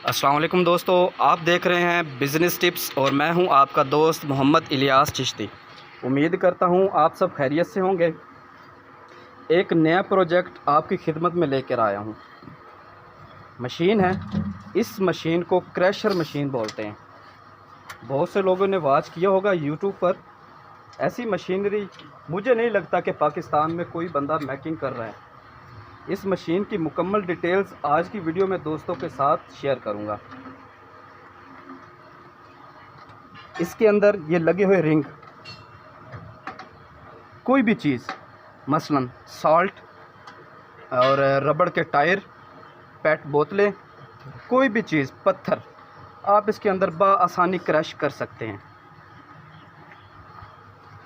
अस्सलाम वालेकुम दोस्तों, आप देख रहे हैं बिज़नेस टिप्स और मैं हूं आपका दोस्त मोहम्मद इलियास चिश्ती। उम्मीद करता हूं आप सब खैरियत से होंगे। एक नया प्रोजेक्ट आपकी खिदमत में लेकर आया हूं। मशीन है, इस मशीन को क्रशर मशीन बोलते हैं। बहुत से लोगों ने वॉच किया होगा यूट्यूब पर। ऐसी मशीनरी मुझे नहीं लगता कि पाकिस्तान में कोई बंदा मेकिंग कर रहा है। इस मशीन की मुकम्मल डिटेल्स आज की वीडियो में दोस्तों के साथ शेयर करूंगा। इसके अंदर ये लगे हुए रिंग, कोई भी चीज़ मसलन सॉल्ट और रबड़ के टायर, पेट बोतलें, कोई भी चीज़, पत्थर, आप इसके अंदर बआसानी क्रश कर सकते हैं।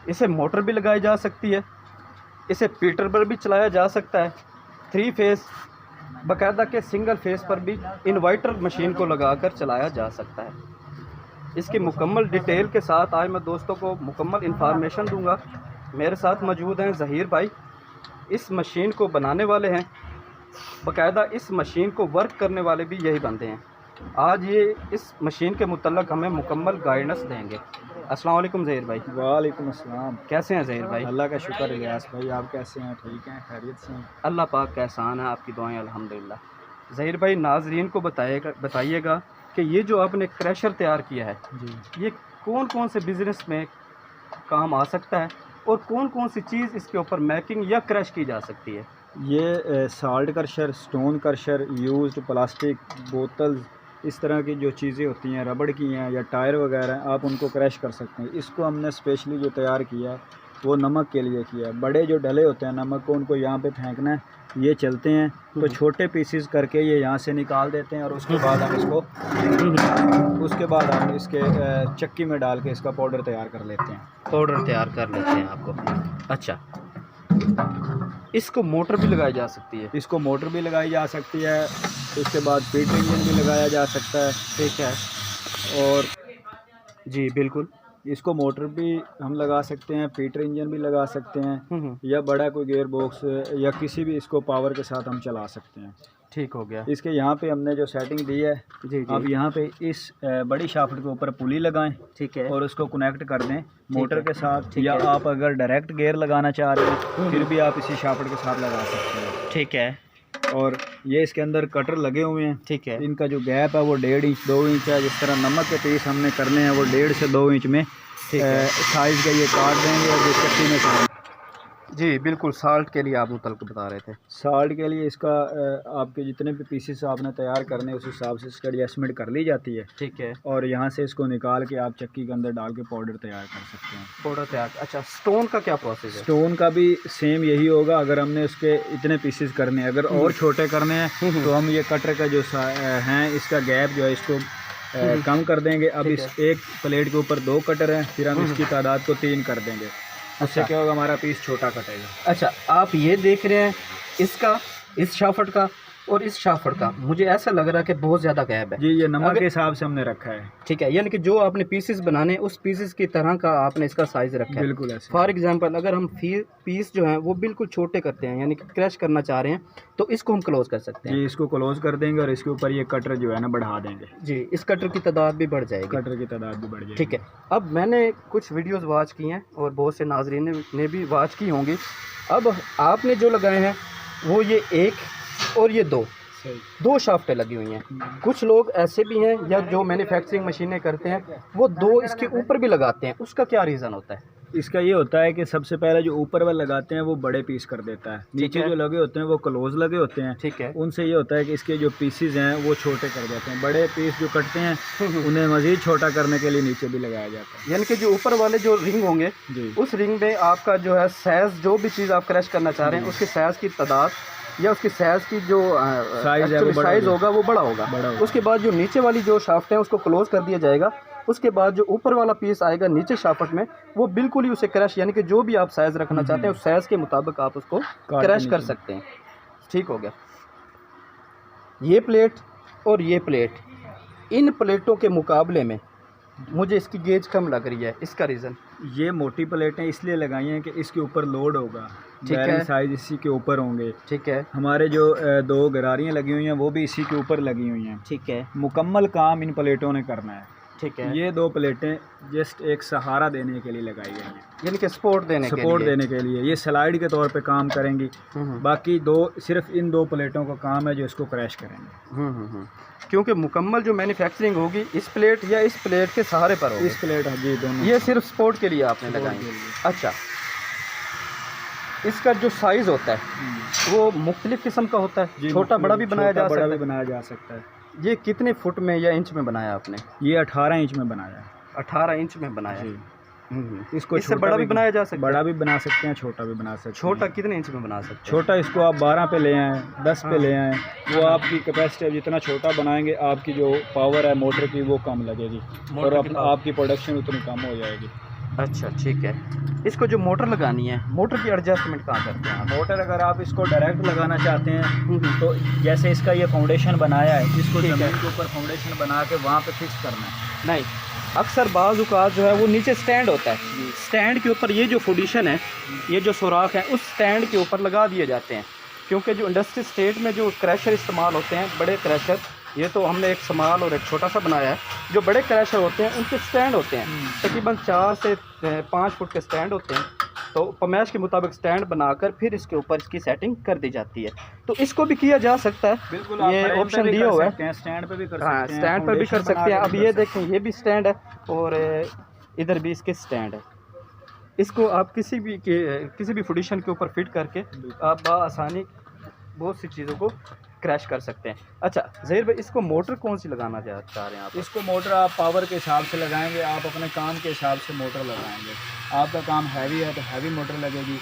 इसे मोटर भी लगाई जा सकती है, इसे पीटर पर भी चलाया जा सकता है। 3 फेस बाकायदा के सिंगल फेस पर भी इन्वर्टर मशीन को लगाकर चलाया जा सकता है। इसकी मुकम्मल डिटेल के साथ आज मैं दोस्तों को मुकम्मल इंफॉर्मेशन दूंगा। मेरे साथ मौजूद हैं ज़हीर भाई, इस मशीन को बनाने वाले हैं, बाकायदा इस मशीन को वर्क करने वाले भी यही बंदे हैं। आज ये इस मशीन के मुतल्लक हमें मुकम्मल गाइडेंस देंगे। अस्सलाम वालेकुम ज़हीर भाई। वालेकुम अस्सलाम। कैसे हैं ज़हीर भाई? अल्लाह का शुक्र इलियास भाई, आप कैसे हैं? ठीक हैं, खैरियत से हैं? अल्लाह पाक का एहसान है, आपकी दुआएं अल्हम्दुलिल्लाह। ज़हीर भाई, नाजरीन को बताइएगा कि ये जो आपने क्रशर तैयार किया है जी, ये कौन कौन से बिज़नेस में काम आ सकता है और कौन कौन सी चीज़ इसके ऊपर मैकिंग या क्रश की जा सकती है? ये salt crusher, stone crusher, used plastic बोतल, इस तरह की जो चीज़ें होती हैं, रबड़ की हैं या टायर वगैरह, आप उनको क्रश कर सकते हैं। इसको हमने स्पेशली जो तैयार किया है वो नमक के लिए किया है। बड़े जो डले होते हैं नमक को, उनको यहाँ पे फेंकना है, ये चलते हैं तो छोटे पीसेस करके ये यहाँ से निकाल देते हैं और उसके बाद हम इसके चक्की में डाल के इसका पाउडर तैयार कर लेते हैं। पाउडर तैयार कर लेते हैं आपको। अच्छा, इसको मोटर भी लगाई जा सकती है? इसको मोटर भी लगाई जा सकती है, उसके बाद फीड इंजन भी लगाया जा सकता है। ठीक है, और जी बिल्कुल, इसको मोटर भी हम लगा सकते हैं, फीटर इंजन भी लगा सकते हैं, या बड़ा कोई गियर बॉक्स या किसी भी इसको पावर के साथ हम चला सकते हैं। ठीक हो गया। इसके यहाँ पे हमने जो सेटिंग दी है, जी जी, अब यहाँ पे इस बड़ी शाफ्ट के ऊपर पुली लगाएं, ठीक है, और उसको कनेक्ट कर दें मोटर के साथ, या है। आप अगर डायरेक्ट गियर लगाना चाह रहे हैं फिर भी आप इसी शाफ्ट के साथ लगा सकते हैं। ठीक है, और ये इसके अंदर कटर लगे हुए हैं। ठीक है, इनका जो गैप है वो 1.5 इंच 2 इंच है। जिस तरह नमक के पीस हमने करने हैं वो 1.5 से 2 इंच में साइज़ का ये काट देंगे और जिस चक्की में काम। जी बिल्कुल, साल्ट के लिए आप मुतल्लिक बता रहे थे। साल्ट के लिए इसका आपके जितने भी पीसेस आपने तैयार करने उस हिसाब से इसका एडजस्टमेंट कर ली जाती है। ठीक है, और यहाँ से इसको निकाल के आप चक्की के अंदर डाल के पाउडर तैयार कर सकते हैं। पाउडर तैयार। अच्छा, स्टोन का क्या प्रोसेस है? स्टोन का भी सेम यही होगा। अगर हमने उसके इतने पीसेस करने हैं, अगर और छोटे करने हैं तो हम ये कटर का जो हैं इसका गैप जो है इसको कम कर देंगे। अब इस एक प्लेट के ऊपर 2 कटर हैं, फिर हम इसकी तादाद को 3 कर देंगे। उससे क्या होगा, हमारा पीस छोटा कटेगा। अच्छा, आप ये देख रहे हैं इसका, इस शाफ्ट का और इस शाफ्ट का, मुझे ऐसा लग रहा है कि बहुत ज़्यादा गैप है। जी, ये नमक के हिसाब से हमने रखा है। ठीक है, यानी कि जो आपने पीसेस बनाने उस पीसेस की तरह का आपने इसका साइज़ रखा है। बिल्कुल ऐसे। फॉर एग्जांपल अगर हम पीस जो हैं वो बिल्कुल छोटे करते हैं, यानी कि क्रश करना चाह रहे हैं, तो इसको हम क्लोज़ कर सकते हैं। जी, इसको क्लोज़ कर देंगे और इसके ऊपर ये कटर जो है ना बढ़ा देंगे। जी, इस कटर की तादाद भी बढ़ जाएगी। कटर की तादाद भी बढ़ जाएगी। ठीक है, अब मैंने कुछ वीडियोस वॉच की हैं और बहुत से नाजरीन ने भी वॉच की होंगी। अब आपने जो लगाए हैं वो ये 1 और ये 2 शाफ्टें लगी हुई हैं। कुछ लोग ऐसे भी हैं या जो मैन्युफैक्चरिंग मशीनें करते हैं वो 2 इसके ऊपर भी लगाते हैं, उसका क्या रीज़न होता है? इसका ये होता है कि सबसे पहले जो ऊपर वाले लगाते हैं वो बड़े पीस कर देता है, नीचे जो लगे होते हैं वो क्लोज लगे होते हैं। ठीक है, उनसे ये होता है कि इसके जो पीसेस हैं वो छोटे कर देते हैं। बड़े पीस जो कटते हैं उन्हें मज़ीद छोटा करने के लिए नीचे भी लगाया जाता है। यानी कि जो ऊपर वाले जो रिंग होंगे जी, उस रिंग में आपका जो है साइज़, जो भी चीज़ आप क्रश करना चाह रहे हैं उसके साइज़ की तादाद या उसकी साइज़ की जो साइज़ होगा वो बड़ा होगा। उसके बाद जो नीचे वाली जो शाफ्ट है उसको क्लोज कर दिया जाएगा। उसके बाद जो ऊपर वाला पीस आएगा नीचे शाफ्ट में वो बिल्कुल ही उसे क्रश, यानी कि जो भी आप साइज़ रखना चाहते हैं उस साइज़ के मुताबिक आप उसको क्रश कर सकते हैं। ठीक हो गया। ये प्लेट और ये प्लेट, इन प्लेटों के मुकाबले में मुझे इसकी गेज कम लग रही है, इसका रीज़न? ये मोटी प्लेटें इसलिए लगाई हैं कि इसके ऊपर लोड होगा, ठीक है। बैरिंग साइज इसी के ऊपर होंगे। ठीक है। हमारे जो दो गरारियाँ लगी हुई हैं वो भी इसी के ऊपर लगी हुई हैं। ठीक है। मुकम्मल काम इन प्लेटों ने करना है। ठीक है। ये दो प्लेटें जस्ट एक सहारा देने के लिए लगाई गई हैं, यानी कि सपोर्ट देने के लिए। ये स्लाइड के तौर पे काम करेंगी। बाकी दो सिर्फ इन दो प्लेटों का काम है जो इसको क्रैश करेंगे। क्योंकि मुकम्मल जो मैन्युफैक्चरिंग होगी इस प्लेट या इस प्लेट के सहारे पर होगी। इस प्लेट जी दोनों, ये सिर्फ सपोर्ट के लिए आपने लगाई। अच्छा, इसका जो साइज़ होता है वो मुख्तलिफ किस्म का होता है, छोटा बड़ा भी बनाया जा सकता है। ये कितने फुट में या इंच में बनाया आपने? ये 18 इंच में बनाया है। 18 इंच में बनाया। इसको इससे बड़ा भी बनाया जा सकता है? बड़ा भी बना सकते हैं, छोटा भी बना सकते हैं। छोटा कितने इंच में बना सकते हैं? छोटा इसको आप 12 पे ले आएँ, 10 पे ले आएँ, वो आपकी कैपेसिटी है। जितना छोटा बनाएंगे आपकी जो पावर है मोटर की वो कम लगेगी और आपकी प्रोडक्शन उतनी कम हो जाएगी। अच्छा, ठीक है। इसको जो मोटर लगानी है, मोटर की एडजस्टमेंट कहाँ करते हैं? मोटर अगर आप इसको डायरेक्ट लगाना चाहते हैं तो जैसे इसका ये फाउंडेशन बनाया है, इसको ज़मीन के ऊपर फाउंडेशन बना के वहाँ पे फिक्स करना है। नहीं, अक्सर बाज़ औक़ात जो है वो नीचे स्टैंड होता है, स्टैंड के ऊपर ये जो फाउंडेशन है, ये जो सुराख है उस स्टैंड के ऊपर लगा दिए जाते हैं। क्योंकि जो इंडस्ट्री स्टेट में जो क्रैशर इस्तेमाल होते हैं, बड़े क्रैशर, ये तो हमने एक स्मॉल और एक छोटा सा बनाया है। जो बड़े क्रैशर होते हैं उनके स्टैंड होते हैं, तकरीबन 4 से 5 फुट के स्टैंड होते हैं। तो फरमाइश के मुताबिक स्टैंड बनाकर फिर इसके ऊपर इसकी सेटिंग कर दी जाती है। तो इसको भी किया जा सकता है, बिल्कुल। ये ऑप्शन दिया हुआ है, स्टैंड पे भी कर सकते हाँ, हैं, स्टैंड पर भी कर सकते हैं। अब ये देखें, ये भी स्टैंड है और इधर भी इसके स्टैंड है। इसको आप किसी भी फाउंडेशन के ऊपर फिट करके आप बआसानी बहुत सी चीज़ों को क्रैश कर सकते हैं। अच्छा ज़हीर भाई, इसको मोटर कौन सी लगाना चाह रहे हैं आप? इसको मोटर आप पावर के हिसाब से लगाएंगे, आप अपने काम के हिसाब से मोटर लगाएंगे। आपका काम हैवी है तो हैवी मोटर लगेगी,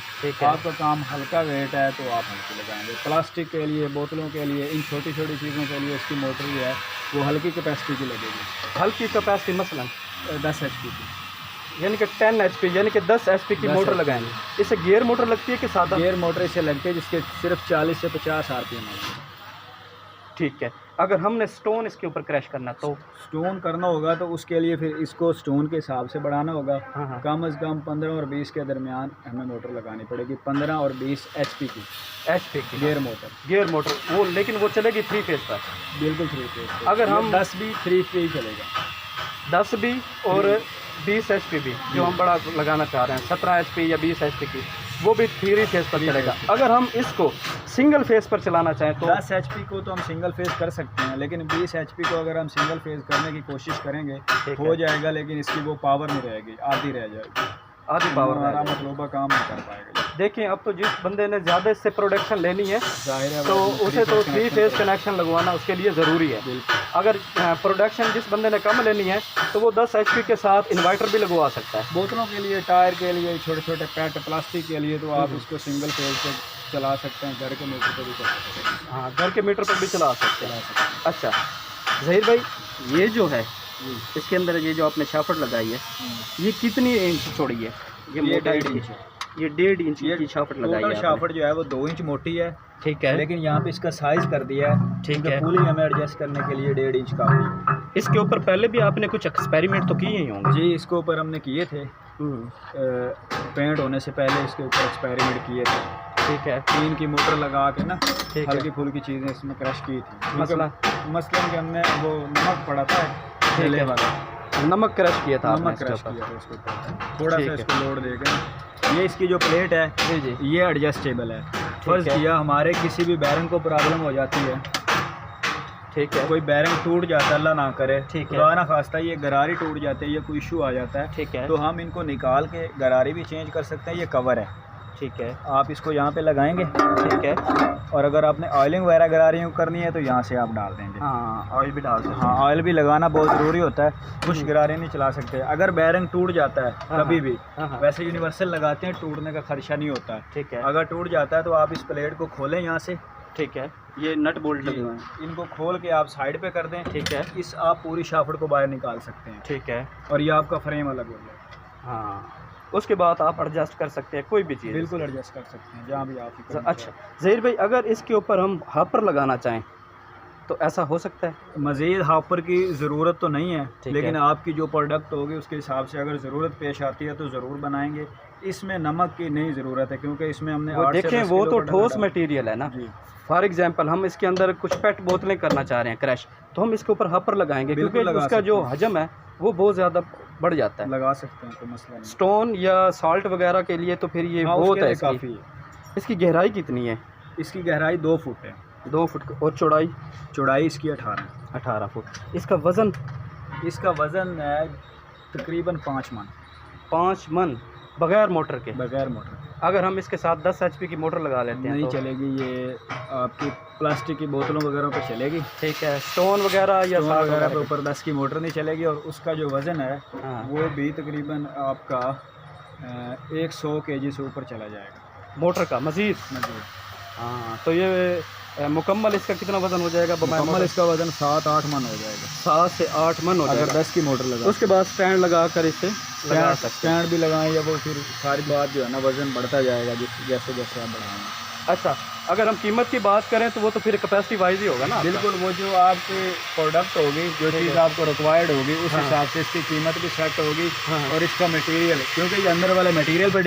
आपका काम हल्का वेट है तो आप हल्की लगाएंगे। प्लास्टिक के लिए, बोतलों के लिए, इन छोटी छोटी चीज़ों के लिए इसकी मोटर जो है वो हल्की कैपेसिटी की लगेगी। हल्की कैपेसिटी मसलन 10 HP की, यानी कि 10 HP यानी कि 10 HP की मोटर लगाएंगे। इससे गियर मोटर लगती है कि सादा? गियर मोटर इसे लगती है जिसके सिर्फ 40 से 50 RPM है। ठीक है। अगर हमने स्टोन इसके ऊपर क्रैश करना तो? स्टोन करना होगा तो उसके लिए फिर इसको स्टोन के हिसाब से बढ़ाना होगा। हाँ। कम अज़ कम 15 और 20 के दरमियान हमें मोटर लगानी पड़ेगी। 15 और 20 HP की गियर मोटर वो, लेकिन वो चलेगी 3 फेज पर? बिल्कुल 3 फेज। अगर हम 10 भी 3 पे ही चलेगा, 10 भी और 20 HP भी जो हम बड़ा लगाना चाह रहे हैं, 17 HP या 20 HP की, वो भी 3 फेज पर चलेगा। अगर हम इसको सिंगल फेज पर चलाना चाहें तो? 10 HP को तो हम सिंगल फेज कर सकते हैं, लेकिन 20 HP को अगर हम सिंगल फेज करने की कोशिश करेंगे हो जाएगा, लेकिन इसकी वो पावर नहीं रहेगी, आधी रह जाएगी, आधी पावर हमारा मतलूबा काम नहीं कर पाएगा। देखें, अब तो जिस बंदे ने ज़्यादा इससे प्रोडक्शन लेनी है जाहिर है तो उसे तो 3 फेज कनेक्शन लगवाना उसके लिए ज़रूरी है। अगर प्रोडक्शन जिस बंदे ने कम लेनी है तो वो 10 HP के साथ इन्वर्टर भी लगवा सकता है। बोतलों के लिए, टायर के लिए, छोटे छोटे पैट प्लास्टिक के लिए तो आप इसको सिंगल फेज पे चला सकते हैं, घर के मीटर पर भी कर सकते हैं। हाँ, घर के मीटर पर भी चला सकते हैं। अच्छा ज़हीर भाई, ये जो है इसके अंदर ये जो आपने शाफ्ट लगाई है ये कितनी इंच चौड़ी है? ये 1.5 इंच है। ये 1.5 इंच की शाफ्ट लगाई है। शाफ्ट जो है वो 2 इंच मोटी है, ठीक है, लेकिन यहाँ पे इसका साइज कर दिया है, ठीक है, पुली हमें एडजस्ट करने के लिए 1.5 इंच काफी है। इसके ऊपर पहले भी आपने कुछ एक्सपेरिमेंट तो किए ही होंगे? जी, इसके ऊपर हमने किए थे, पेंट होने से पहले इसके ऊपर एक्सपेरिमेंट किए थे। ठीक है, 3 की मोटर लगा के ना हल्की फुल्की चीज़ें इसमें क्रश की थी। मसलन कि हमने वो नमक पड़ा था ठेले वाला, नमक क्रश किया था, नमक क्रश किया था उसके ऊपर, थोड़ा सा इसको लोड देकर। ये इसकी जो प्लेट है जी ये एडजस्टेबल है। फर्ज किया हमारे किसी भी बैरिंग को प्रॉब्लम हो जाती है, ठीक है, कोई बैरिंग टूट जाता है, अल्लाह ना करे, ठीक है, खुदा ना खास्ता ये गरारी टूट जाती है, ये कोई इशू आ जाता है, ठीक है, तो हम इनको निकाल के गरारी भी चेंज कर सकते हैं। ये कवर है, ठीक है, आप इसको यहाँ पे लगाएंगे, ठीक है, और अगर आपने ऑयलिंग वगैरह गरारियों करनी है तो यहाँ से आप डाल देंगे। हाँ, ऑयल भी डाल सकते हैं। हाँ, ऑयल भी लगाना बहुत ज़रूरी होता है, कुछ गरारी नहीं चला सकते। अगर बैरिंग टूट जाता है कभी भी, वैसे यूनिवर्सल लगाते हैं, टूटने का खर्चा नहीं होता है, ठीक है, अगर टूट जाता है तो आप इस प्लेट को खोलें यहाँ से, ठीक है, ये नट बोल्ट लगे हुए हैं, इनको खोल के आप साइड पे कर दें, ठीक है, इस आप पूरी शाफ्ट को बाहर निकाल सकते हैं, ठीक है, और ये आपका फ्रेम अलग हो जाए। हाँ, उसके बाद आप एडजस्ट कर सकते हैं कोई भी चीज़, बिल्कुल एडजस्ट कर सकते हैं जहाँ भी आप। अच्छा ज़हीर भाई, अगर इसके ऊपर हम हापर लगाना चाहें तो ऐसा हो सकता है? मज़ीद हापर की ज़रूरत तो नहीं है, ठीक लेकिन है। आपकी जो प्रोडक्ट होगी उसके हिसाब से अगर ज़रूरत पेश आती है तो ज़रूर बनाएंगे। इसमें नमक की नहीं ज़रूरत है, क्योंकि इसमें हमने वो 8 से देखें 10 वो किलो तो का ठोस डबल मटेरियल है ना। जी फॉर एग्जांपल हम इसके अंदर कुछ पेट बोतलें करना चाह रहे हैं क्रैश, तो हम इसके ऊपर हपर लगाएंगे बिल्कुल क्योंकि लगा उसका जो सकते हैं। हजम है वो बहुत ज़्यादा बढ़ जाता है। लगा सकते हैं, कोई मसला नहीं। स्टोन या सॉल्ट वगैरह के लिए तो फिर ये हाँ, बहुत उसके है लिए इसकी। काफ़ी है। इसकी गहराई कितनी है? इसकी गहराई 2 फुट है, 2 फुट और चौड़ाई चौड़ाई इसकी 18। 18 फुट। इसका वज़न इसका वज़न है तकरीबन 5 मन, 5 मन बगैर मोटर के। बगैर मोटर। अगर हम इसके साथ 10 HP की मोटर लगा लेते हैं नहीं तो चलेगी, ये आपकी प्लास्टिक की बोतलों वगैरह पे चलेगी। ठीक है। स्टोन वगैरह या स्टोन सॉल्ट वगैरह वगैरह पे ऊपर 10 की मोटर नहीं चलेगी, और उसका जो वज़न है हाँ। वो भी तकरीबन आपका 100 kg से ऊपर चला जाएगा मोटर का मज़ीद। हाँ, तो ये मुकम्मल इसका कितना वज़न हो जाएगा? मुकम्मल इसका वज़न 7-8 मन हो जाएगा 7 से 8 मन हो अगर जाएगा। 10 की मोटर लगा। उसके बाद स्टैंड लगा कर इसे लगा सकते हैं। स्टैंड भी लगाएं, या वो फिर सारी बात जो है ना वज़न बढ़ता जाएगा जैसे जैसे आप बढ़ाएंगे। अच्छा, अगर हम कीमत की बात करें तो वो तो फिर कैपेसिटी वाइज ही होगा ना आपका? बिल्कुल, वो जो आपकी प्रोडक्ट होगी, जो चीज़ आपको रिक्वायर्ड होगी, उस हिसाब से इसकी कीमत भी सेट होगी। और इसका मटेरियल, क्योंकि ये अंदर वाले मटेरियल पर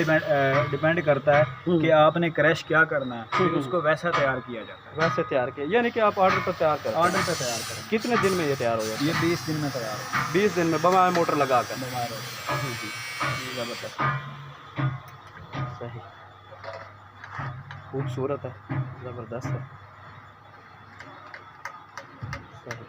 डिपेंड करता है कि आपने क्रैश क्या करना है, फिर उसको वैसा तैयार किया जाता है। वैसे तैयार किया, यानी कि आप ऑर्डर पर तैयार करें? ऑर्डर पे तैयार करें। कितने दिन में ये तैयार हो जाता ये 20 दिन में तैयार होगा। है? 20 दिन में बगैर मोटर लगा कर। बीमार होगा। ज़बरदस्त, सही, खूबसूरत है, ज़बरदस्त है, सही।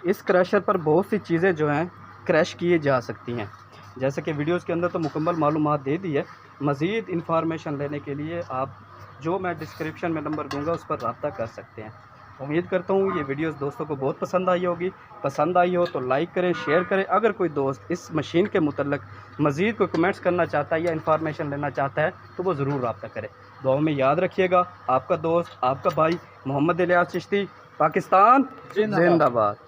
इस क्रैशर पर बहुत सी चीज़ें जो हैं क्रैश किए जा सकती हैं, जैसे कि वीडियोस के अंदर तो मुकम्मल मालूमात दे दी है। मज़ीद इंफॉर्मेशन लेने के लिए आप जो मैं डिस्क्रिप्शन में नंबर दूंगा उस पर रब्ता कर सकते हैं। उम्मीद करता हूँ ये वीडियोस दोस्तों को बहुत पसंद आई होगी। पसंद आई हो तो लाइक करें, शेयर करें। अगर कोई दोस्त इस मशीन के मुतल्लिक मज़ीद कोई कमेंट्स करना चाहता है या इन्फॉर्मेशन लेना चाहता है तो वो ज़रूर रब्ता करें। दुआ में याद रखिएगा। आपका दोस्त, आपका भाई मोहम्मद इलियास चिश्ती, पाकिस्तान जिंदाबाद।